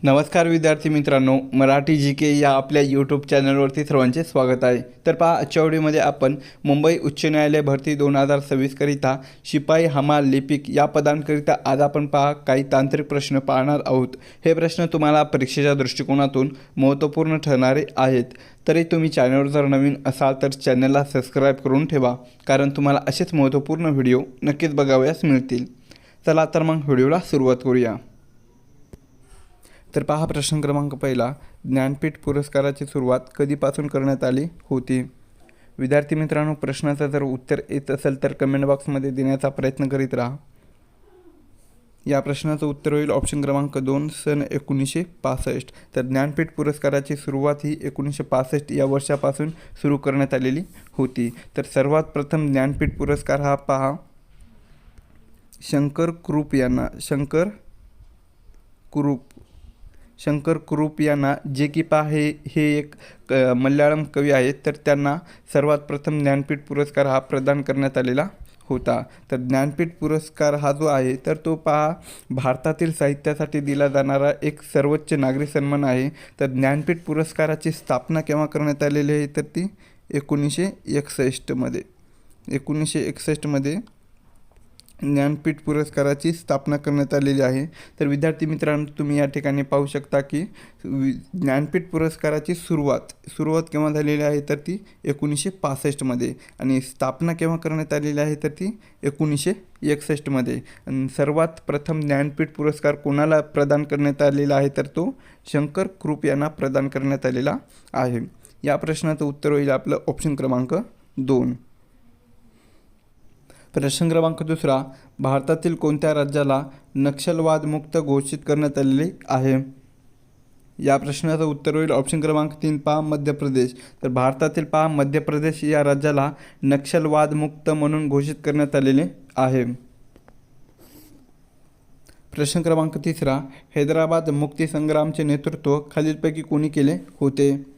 नमस्कार विद्यार्थी मित्रांनो, मराठी जी के या आपल्या यूट्यूब चॅनलवरती सर्वांचे स्वागत आहे। तर पहा, आजच्या व्हिडिओमध्ये आपण मुंबई उच्च न्यायालय भरती 2026 करिता शिपाई हमाल लिपिक या पदांकरिता आज आपण पहा काही तांत्रिक प्रश्न पाहणार आहोत। हे प्रश्न तुम्हाला परीक्षेच्या दृष्टिकोनातून महत्त्वपूर्ण ठरणारे आहेत। तरी तुम्ही चॅनलवर जर नवीन असाल तर चॅनलला सबस्क्राईब करून ठेवा, कारण तुम्हाला असेच महत्त्वपूर्ण व्हिडिओ नक्कीच बघावयास मिळतील। चला तर मग व्हिडिओला सुरुवात करूया। तर पहा, प्रश्न क्रमांक पहिला, ज्ञानपीठ पुरस्काराची सुरुवात कधीपासून करण्यात आली होती? विद्यार्थी मित्रांनो, प्रश्नाचं जर उत्तर येत असेल तर कमेंट बॉक्समध्ये देण्याचा प्रयत्न करीत राहा। या प्रश्नाचं उत्तर होईल ऑप्शन क्रमांक 2, सन 1965। तर ज्ञानपीठ पुरस्काराची सुरुवात ही 1965 या वर्षापासून सुरू करण्यात आलेली होती। तर सर्वात प्रथम ज्ञानपीठ पुरस्कार हा पहा शंकर कुरूप यांना, जे की पहा हे एक मल्याळम कवी आहेत, तर त्यांना सर्वात प्रथम ज्ञानपीठ पुरस्कार हा प्रदान करण्यात आलेला होता। तर ज्ञानपीठ पुरस्कार हा जो आहे तर तो पहा भारतातील साहित्यासाठी दिला जाणारा एक सर्वोच्च नागरी सन्मान आहे। तर ज्ञानपीठ पुरस्काराची स्थापना केव्हा करण्यात आलेली आहे तर ती 1961 मध्ये ज्ञानपीठ पुरस्काराची स्थापना करण्यात आलेली आहे। तर विद्यार्थी मित्रांनो, तुम्ही या ठिकाणी पाहू शकता की ज्ञानपीठ पुरस्काराची सुरुवात केव्हा झालेली आहे तर ती 1965 मध्ये, आणि स्थापना केव्हा करण्यात आलेली आहे तर ती 1961 मध्ये। आणि सर्वात प्रथम ज्ञानपीठ पुरस्कार कोणाला प्रदान करण्यात आलेला आहे तर तो शंकर कुरूप यांना प्रदान करण्यात आलेला आहे। या प्रश्नाचं उत्तर होईल आपलं ऑप्शन क्रमांक 2। प्रश्न क्रमांक दुसरा, भारतातील कोणत्या राज्याला नक्षलवाद मुक्त घोषित करण्यात आलेले आहे? या प्रश्नाचं उत्तर होईल ऑप्शन क्रमांक 3, पहा मध्य प्रदेश। तर भारतातील पहा मध्य प्रदेश या राज्याला नक्षलवाद मुक्त म्हणून घोषित करण्यात आलेले आहे। प्रश्न क्रमांक तिसरा, हैदराबाद मुक्तीसंग्रामचे नेतृत्व खालीलपैकी कोणी केले होते?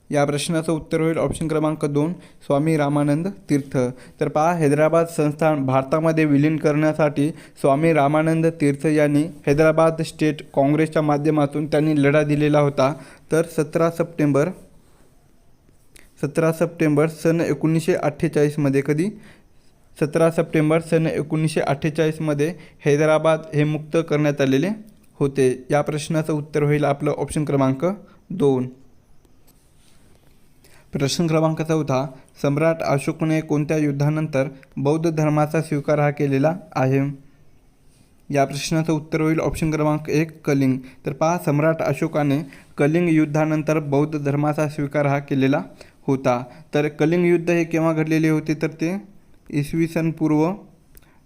या प्रश्नाचं उत्तर होईल ऑप्शन क्रमांक 2, स्वामी रामानंद तीर्थ। तर पहा, हैदराबाद संस्थान भारतामध्ये विलीन करण्यासाठी स्वामी रामानंद तीर्थ यांनी हैदराबाद स्टेट काँग्रेसच्या माध्यमातून त्यांनी लढा दिलेला होता। तर 17 सप्टेंबर सन 1948 मध्ये, कधी 17 सप्टेंबर सन 1948 मध्ये हैदराबाद हे मुक्त करण्यात आलेले होते। या प्रश्नाचं उत्तर होईल आपलं ऑप्शन क्रमांक 2। प्रश्न क्रमांक 4, सम्राट अशोकने कोणत्या युद्धानंतर बौद्ध धर्माचा स्वीकार हा केलेला आहे? या प्रश्नाचं उत्तर होईल ऑप्शन क्रमांक 1, कलिंग। तर पहा, सम्राट अशोकाने कलिंग युद्धानंतर बौद्ध धर्माचा स्वीकार हा केलेला होता। तर कलिंग युद्ध हे केव्हा घडलेले होते तर ते इसवी सन पूर्व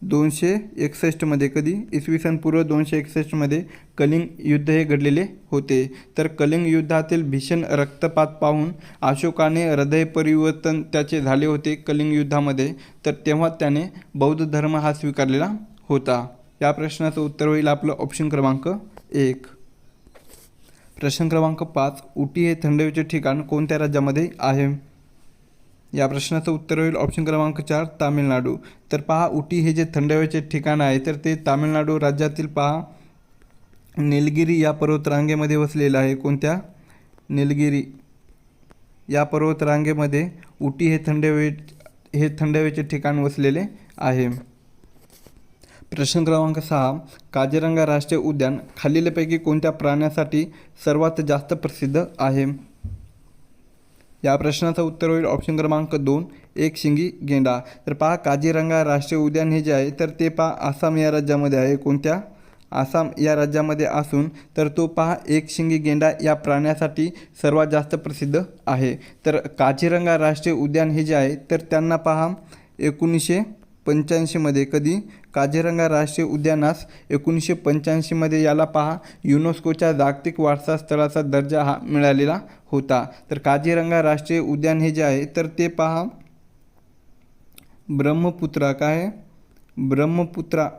261 मध्ये, कधी इसवी सन पूर्व 261 मध्ये कलिंग युद्ध हे घडलेले होते। तर कलिंग युद्धातील भीषण रक्तपात पाहून अशोकाने हृदय परिवर्तन त्याचे झाले होते कलिंग युद्धामध्ये, तर तेव्हा त्याने बौद्ध धर्म हा स्वीकारलेला होता। या प्रश्नाचं उत्तर होईल आपलं ऑप्शन क्रमांक 1। प्रश्न क्रमांक 5, उटी हे थंड हवेचे ठिकाण कोणत्या राज्यामध्ये आहे? या प्रश्नाचं उत्तर होईल ऑप्शन क्रमांक 4, तामिळनाडू। तर पहा, उटी हे जे थंड हवेचे ठिकाण आहे तर ते तामिळनाडू राज्यातील पहा निलगिरी या पर्वतरांगेमध्ये वसलेलं आहे। कोणत्या? निलगिरी या पर्वतरांगेमध्ये उटी हे थंड हवेचे ठिकाण वसलेले आहे। प्रश्न क्रमांक 6, काझीरंगा राष्ट्रीय उद्यान खालीलपैकी कोणत्या प्राण्यासाठी सर्वात जास्त प्रसिद्ध आहे? या प्रश्नाचं उत्तर होईल ऑप्शन क्रमांक 2, एकशिंगी गेंडा। तर पहा, काझीरंगा राष्ट्रीय उद्यान हे जे आहे तर ते पहा आसाम या राज्यामध्ये आहे। कोणत्या? आसाम या राज्यामध्ये असून तर तो पहा एकशिंगी गेंडा या प्राण्यासाठी सर्वात जास्त प्रसिद्ध आहे। तर काझीरंगा राष्ट्रीय उद्यान हे जे आहे तर त्यांना पहा 1985 मध्ये, कधी काझीरंगा राष्ट्रीय उद्यानास 1985 मध्ये याला पहा युनेस्कोच्या जागतिक वारसा स्थळाचा दर्जा हा मिळालेला होता। तर काझीरंगा राष्ट्रीय उद्यान हे जे आहे तर ते पहा ब्रह्मपुत्रा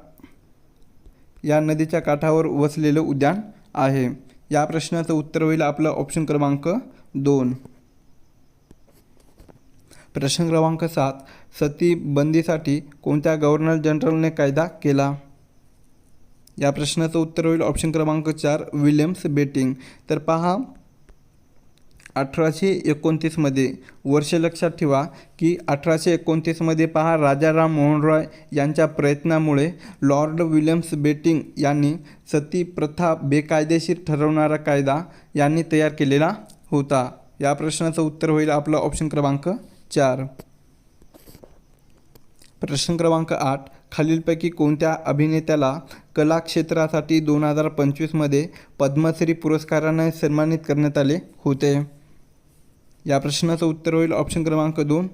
या नदीच्या काठावर वसलेलं उद्यान आहे। या प्रश्नाचं उत्तर होईल आपलं ऑप्शन क्रमांक 2। प्रश्न क्रमांक 7, सती बंदीसाठी कोणत्या गव्हर्नर जनरलने कायदा केला? या प्रश्नाचं उत्तर होईल ऑप्शन क्रमांक 4 विल्यम्स बेटिंग. तर पहा 1829मध्ये वर्ष लक्षात ठेवा की 1829मध्ये पहा राजाराम मोहन रॉय यांच्या प्रयत्नामुळे लॉर्ड विल्यम्स बेटिंग यांनी सती प्रथा बेकायदेशीर ठरवणारा कायदा यांनी तयार केलेला होता. या प्रश्नाचं उत्तर होईल आपलं ऑप्शन क्रमांक 4. प्रश्न क्रमांक 8 खालीलपैकी कोणत्या अभिनेत्याला कला क्षेत्रासाठी 2025मध्ये पद्मश्री पुरस्काराने सन्मानित करण्यात आले होते? या प्रश्नाचं उत्तर होईल ऑप्शन क्रमांक 2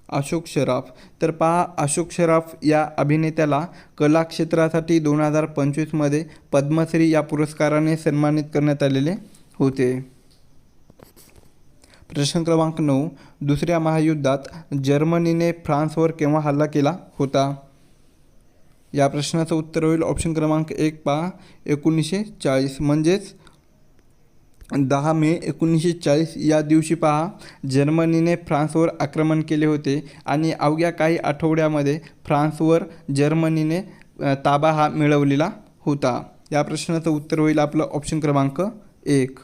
अशोक सराफ. तर पहा अशोक सराफ या अभिनेत्याला कला क्षेत्रासाठी 2025मध्ये पद्मश्री या पुरस्काराने सन्मानित करण्यात आलेले होते. प्रश्न क्रमांक 9 दुसऱ्या महायुद्धात जर्मनीने फ्रान्सवर केव्हा हल्ला केला होता? या प्रश्नाचं उत्तर होईल ऑप्शन क्रमांक 1 पहा 1940 म्हणजेच 10 मे 1940 या दिवशी पहा जर्मनीने फ्रान्सवर आक्रमण केले होते आणि अवघ्या काही आठवड्यामध्ये फ्रान्सवर जर्मनीने ताबा हा मिळवलेला होता. या प्रश्नाचं उत्तर होईल आपलं ऑप्शन क्रमांक 1.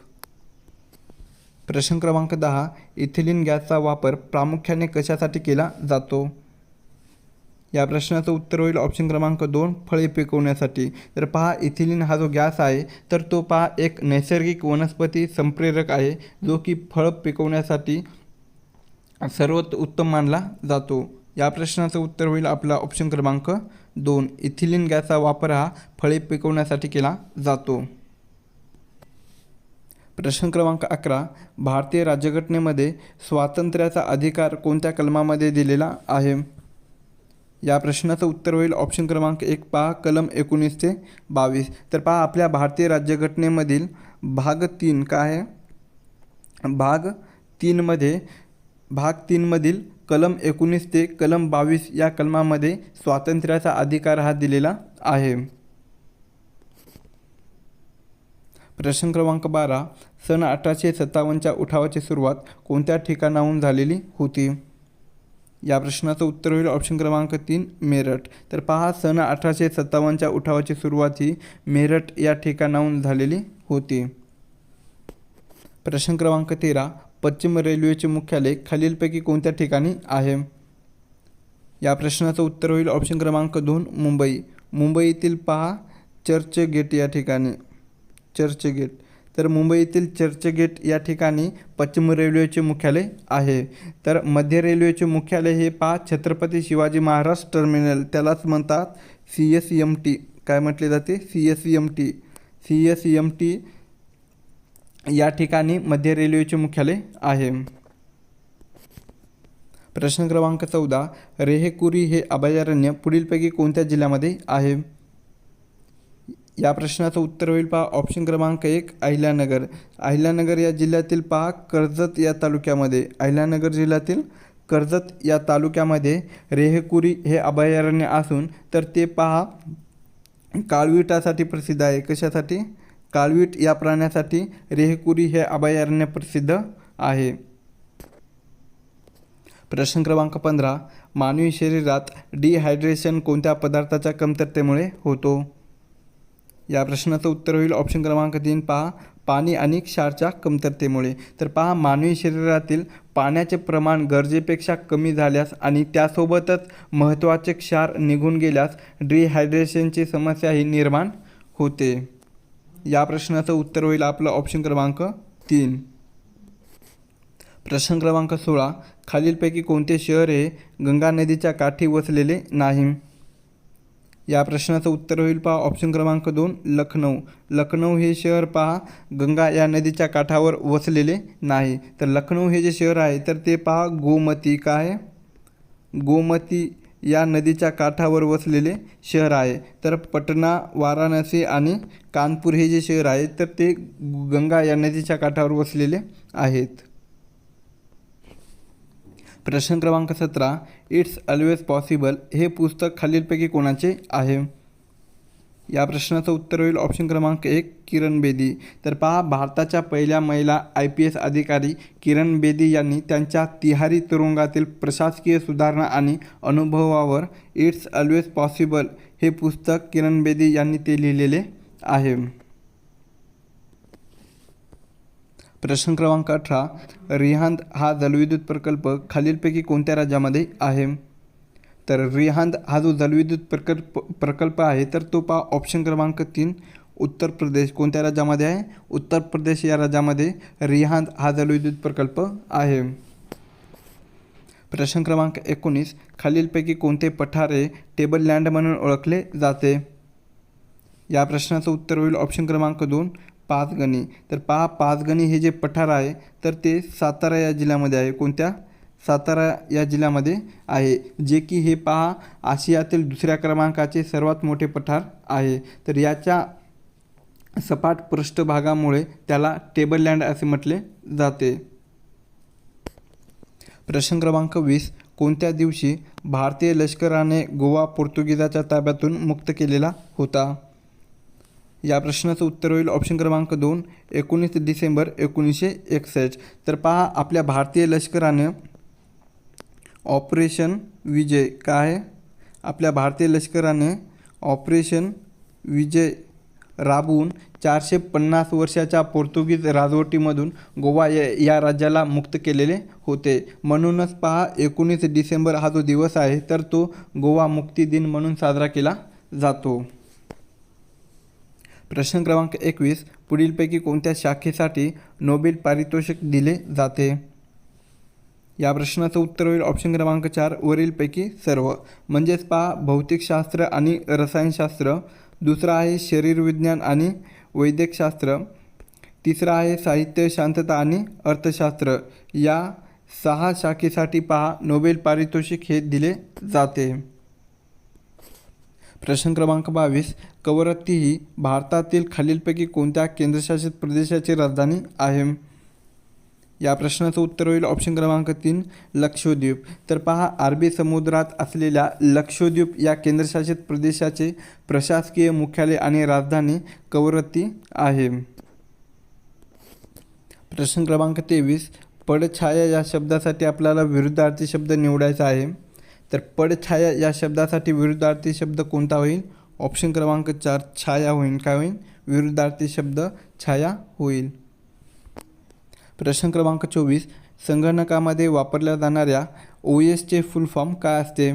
प्रश्न क्रमांक 10 इथिलीन गॅसचा वापर प्रामुख्याने कशासाठी केला जातो? या प्रश्नाचं उत्तर होईल ऑप्शन क्रमांक 2 फळे पिकवण्यासाठी. तर पहा इथिलीन हा जो गॅस आहे तर तो पहा एक नैसर्गिक वनस्पती संप्रेरक आहे जो की फळ पिकवण्यासाठी सर्वात उत्तम मानला जातो. या प्रश्नाचं उत्तर होईल आपला ऑप्शन क्रमांक 2 इथिलीन गॅसचा वापर हा फळे पिकवण्यासाठी केला जातो. प्रश्न क्रमांक 11 भारतीय राज्यघटनेमध्ये स्वातंत्र्याचा अधिकार कोणत्या कलमामध्ये दिलेला आहे? या प्रश्नाचं उत्तर होईल ऑप्शन क्रमांक 1 पहा कलम 19 ते 22. तर पहा आपल्या भारतीय राज्यघटनेमधील भाग 3 काय आहे भाग 3 मधील कलम 19 ते कलम 22 या कलमामध्ये स्वातंत्र्याचा अधिकार हा दिलेला आहे. प्रश्न क्रमांक 12 सन 1857च्या उठावाची सुरुवात कोणत्या ठिकाणाहून झालेली होती? या प्रश्नाचं उत्तर होईल ऑप्शन क्रमांक 3 मेरठ. तर पहा सन 1857च्या उठावाची सुरुवात ही मेरठ या ठिकाणाहून झालेली होती. प्रश्न क्रमांक 13 पश्चिम रेल्वेचे मुख्यालय खालीलपैकी कोणत्या ठिकाणी आहे? या प्रश्नाचं उत्तर होईल ऑप्शन क्रमांक 2 मुंबई. मुंबईतील पहा चर्चगेट या ठिकाणी चर्चगेट. तर मुंबईतील चर्चगेट या ठिकाणी पश्चिम रेल्वेचे मुख्यालय आहे. तर मध्य रेल्वेचे मुख्यालय हे पहा छत्रपती शिवाजी महाराज टर्मिनल त्यालाच म्हणतात CSMT. काय म्हटले जाते CSMT या ठिकाणी मध्य रेल्वेचे मुख्यालय आहे. प्रश्न क्रमांक 14 रेहेकुरी हे अभयारण्य पुढीलपैकी कोणत्या जिल्ह्यामध्ये आहे? या प्रश्नाचं उत्तर होईल पहा ऑप्शन क्रमांक 1 अहिल्यानगर. अहिल्यानगर या जिल्ह्यातील पहा कर्जत या तालुक्यामध्ये अहिल्यानगर जिल्ह्यातील कर्जत या तालुक्यामध्ये रेहेकुरी हे अभयारण्य असून तर ते पहा काळविटासाठी प्रसिद्ध आहे. कशासाठी? काळवीट या प्राण्यासाठी रेहेकुरी हे अभयारण्य प्रसिद्ध आहे. प्रश्न क्रमांक 15 मानवी शरीरात डिहायड्रेशन कोणत्या पदार्थाच्या कमतरतेमुळे होतो? या प्रश्नाचं उत्तर होईल ऑप्शन क्रमांक 3 पहा पाणी आणि क्षारच्या कमतरतेमुळे. तर पहा मानवी शरीरातील पाण्याचे प्रमाण गरजेपेक्षा कमी झाल्यास आणि त्यासोबतच महत्त्वाचे क्षार निघून गेल्यास डिहायड्रेशनची समस्याही निर्माण होते. या प्रश्नाचं उत्तर होईल आपलं ऑप्शन क्रमांक 3. प्रश्न क्रमांक 16 खालीलपैकी कोणते शहर हे गंगा नदीच्या काठी वसलेले नाही? या प्रश्नाचं उत्तर होईल पहा ऑप्शन क्रमांक 2 लखनौ. लखनौ हे शहर पहा गंगा या नदीच्या काठावर वसलेले नाही. तर लखनौ हे जे शहर आहे तर ते पहा गोमती काय गोमती या नदीच्या काठावर वसलेले शहर आहे. तर पटना वाराणसी आणि कानपूर हे जे शहर आहे तर ते गंगा या नदीच्या काठावर वसलेले आहेत. प्रश्न क्रमांक 17 इट्स ऑलवेज पॉसिबल हे पुस्तक खालीलपैकी कोणाचे आहे? या प्रश्नाचं उत्तर होईल ऑप्शन क्रमांक 1 किरण बेदी. तर पहा भारताच्या पहिल्या महिला IPS अधिकारी किरण बेदी यांनी त्यांच्या तिहारी तुरुंगातील प्रशासकीय सुधारणा आणि अनुभवावर इट्स ऑलवेज पॉसिबल हे पुस्तक किरण बेदी यांनी ते लिहिलेले आहे. प्रश्न क्रमांक 18. रिहांद हा जलविद्युत प्रकल्प खालीलपैकी कोणत्या राज्यामध्ये आहे? तर रिहांद हा जो जलविद्युत प्रकल्प आहे तर तो पहा ऑप्शन क्रमांक 3 उत्तर प्रदेश. कोणत्या राज्यामध्ये आहे? उत्तर प्रदेश या राज्यामध्ये रिहांद हा जलविद्युत प्रकल्प आहे. प्रश्न क्रमांक 19. खालीलपैकी कोणते पठार हे टेबल लँड म्हणून ओळखले जाते? या प्रश्नाचं उत्तर होईल ऑप्शन क्रमांक 2 पाचगणी. तर पहा पाचगणी हे जे पठार आहे तर ते सातारा या जिल्ह्यामध्ये आहे. कोणत्या? सातारा या जिल्ह्यामध्ये आहे, जे की हे पहा आशियातील दुसऱ्या क्रमांकाचे सर्वात मोठे पठार आहे. तर याच्या सपाट पृष्ठभागामुळे त्याला टेबल लँड असे म्हटले जाते. प्रश्न क्रमांक 20. कोणत्या दिवशी भारतीय लष्कराने गोवा पोर्तुगीजाच्या ताब्यातून मुक्त केलेला होता? या प्रश्नाचं उत्तर होईल ऑप्शन क्रमांक 2 19 डिसेंबर 1961. तर पहा आपल्या भारतीय लष्कराने ऑपरेशन विजय काय? आपल्या भारतीय लष्कराने ऑपरेशन विजय राबवून 450 वर्षाच्या पोर्तुगीज राजवटीमधून गोवा या राज्याला मुक्त केलेले होते. म्हणूनच पहा 19 डिसेंबर हा जो दिवस आहे तर तो गोवा मुक्ती दिन म्हणून साजरा केला जातो. प्रश्न क्रमांक 21. पुढीलपैकी कोणत्या शाखेसाठी नोबेल पारितोषिक दिले जाते? या प्रश्नाचं उत्तर होईल ऑप्शन क्रमांक 4 वरीलपैकी सर्व. म्हणजेच पहा भौतिकशास्त्र आणि रसायनशास्त्र, दुसरा आहे शरीरविज्ञान आणि वैद्यकशास्त्र, तिसरा आहे साहित्य, शांतता आणि अर्थशास्त्र. या 6 शाखेसाठी पहा नोबेल पारितोषिक हे दिले जाते. प्रश्न क्रमांक 22. कवरत्ती ही भारतातील खालीलपैकी कोणत्या केंद्रशासित प्रदेशाची राजधानी आहे? या प्रश्नाचं उत्तर होईल ऑप्शन क्रमांक 3 लक्षद्वीप. तर पहा अरबी समुद्रात असलेल्या लक्षद्वीप या केंद्रशासित प्रदेशाचे प्रशासकीय मुख्यालय आणि राजधानी कवरत्ती आहे. प्रश्न क्रमांक 23. पडछाया या शब्दासाठी आपल्याला विरुद्धार्थी शब्द निवडायचा आहे. तर पडछाया या शब्दासाठी विरुद्धार्थी शब्द कोणता होईल? ऑप्शन क्रमांक 4 छाया होईल. काय होईल? विरुद्धार्थी शब्द छाया होईल. प्रश्न क्रमांक 24. संगणकामध्ये वापरल्या जाणाऱ्या OSचे फुल फॉर्म काय असते?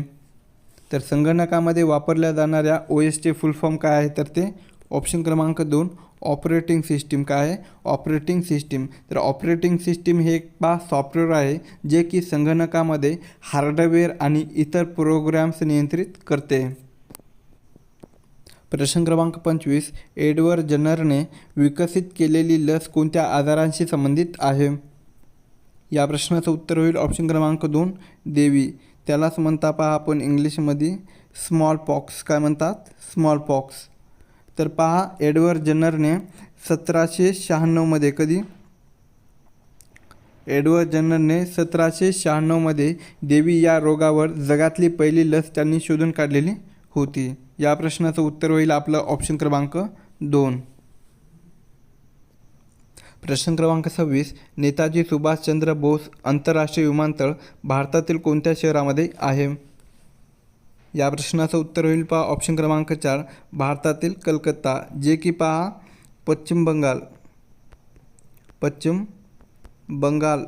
तर संगणकामध्ये वापरल्या जाणाऱ्या OSचे फुल फॉर्म काय आहे? तर ते ऑप्शन क्रमांक 2 ऑपरेटिंग सिस्टीम. काय आहे? Operating system. तर ऑपरेटिंग सिस्टीम हे एक सॉफ्टवेअर आहे जे की संगणकामध्ये हार्डवेअर आणि इतर प्रोग्राम्स नियंत्रित करते. प्रश्न क्रमांक 25. एडवर्ड जन्नरने विकसित केलेली लस कोणत्या आजारांशी संबंधित आहे? या प्रश्नाचं उत्तर होईल ऑप्शन क्रमांक 2 देवी. त्यालाच म्हणता पहा आपण इंग्लिशमध्ये स्मॉल पॉक्स. काय म्हणतात? Small pox. तर पहा एडवर्ड जन्नरने 1796 कधी? एडवर्ड जन्नरने 1796 देवी या रोगावर जगातली पहिली लस त्यांनी शोधून काढलेली होती. या प्रश्नाचं उत्तर होईल आपलं ऑप्शन क्रमांक 2. प्रश्न क्रमांक 26. नेताजी सुभाषचंद्र बोस आंतरराष्ट्रीय विमानतळ भारतातील कोणत्या शहरामध्ये आहे? या प्रश्नाचं उत्तर होईल पहा ऑप्शन क्रमांक 4 भारतातील कलकत्ता, जे की पहा पश्चिम बंगाल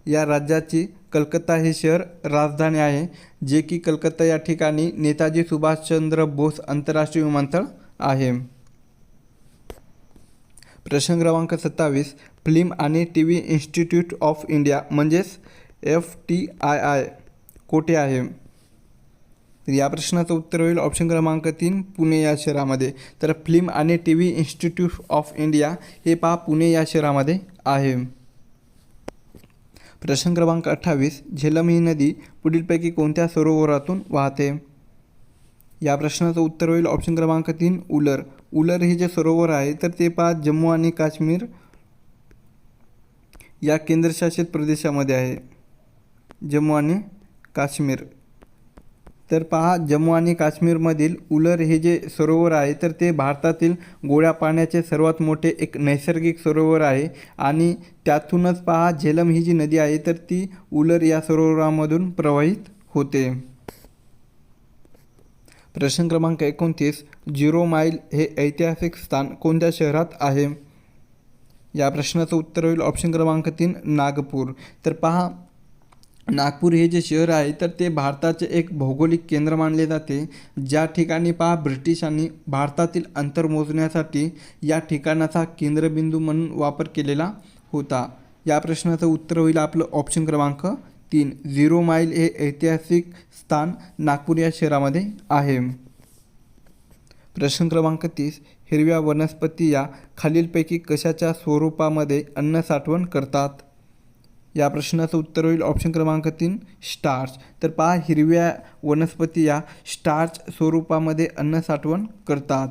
या राज्याची कलकत्ता हे शहर राजधानी आहे, जे की कलकत्ता या ठिकाणी नेताजी सुभाषचंद्र बोस आंतरराष्ट्रीय विमानतळ आहे. प्रश्न क्रमांक 27. फिल्म आणि TV इन्स्टिट्यूट ऑफ इंडिया म्हणजेच FTII कोठे आहे? या प्रश्नाचं उत्तर होईल ऑप्शन क्रमांक 3 पुणे या शहरामध्ये. तर फिल्म आणि TV इन्स्टिट्यूट ऑफ इंडिया हे पहा पुणे या शहरामध्ये आहे. प्रश्न क्रमांक 28. झेलम ही नदी पुढीलपैकी कोणत्या सरोवरातून वाहते? या प्रश्नाचं उत्तर होईल ऑप्शन क्रमांक 3 उलर. उलर हे जे सरोवर आहे तर ते पहा जम्मू आणि काश्मीर या केंद्रशासित प्रदेशामध्ये आहे. जम्मू आणि काश्मीर. तर पहा जम्मू आणि काश्मीरमधील उलर हे जे सरोवर आहे तर ते भारतातील गोड्या पाण्याचे सर्वात मोठे एक नैसर्गिक सरोवर आहे आणि त्यातूनच पहा झेलम ही जी नदी आहे तर ती उलर या सरोवरामधून प्रवाहित होते. प्रश्न क्रमांक 29, 0 माईल हे ऐतिहासिक स्थान कोणत्या शहरात आहे? या प्रश्नाचं उत्तर होईल ऑप्शन क्रमांक 3, नागपूर. तर पहा, नागपूर हे जे शहर आहे तर ते भारताचे एक भौगोलिक केंद्र मानले जाते, ज्या ठिकाणी पहा ब्रिटिशांनी भारतातील अंतर मोजण्यासाठी या ठिकाणाचा केंद्रबिंदू म्हणून वापर केलेला होता. या प्रश्नाचं उत्तर होईल आपलं ऑप्शन क्रमांक 3, 0 माईल हे ऐतिहासिक स्थान नागपूर या शहरामध्ये आहे. प्रश्न क्रमांक 30, हिरव्या वनस्पती या खालीलपैकी कशाच्या स्वरूपामध्ये अन्न साठवण करतात? या प्रश्नाचं उत्तर होईल ऑप्शन क्रमांक 3, स्टार्च. तर पहा, हिरव्या वनस्पती या स्टार्च स्वरूपामध्ये अन्न साठवण करतात.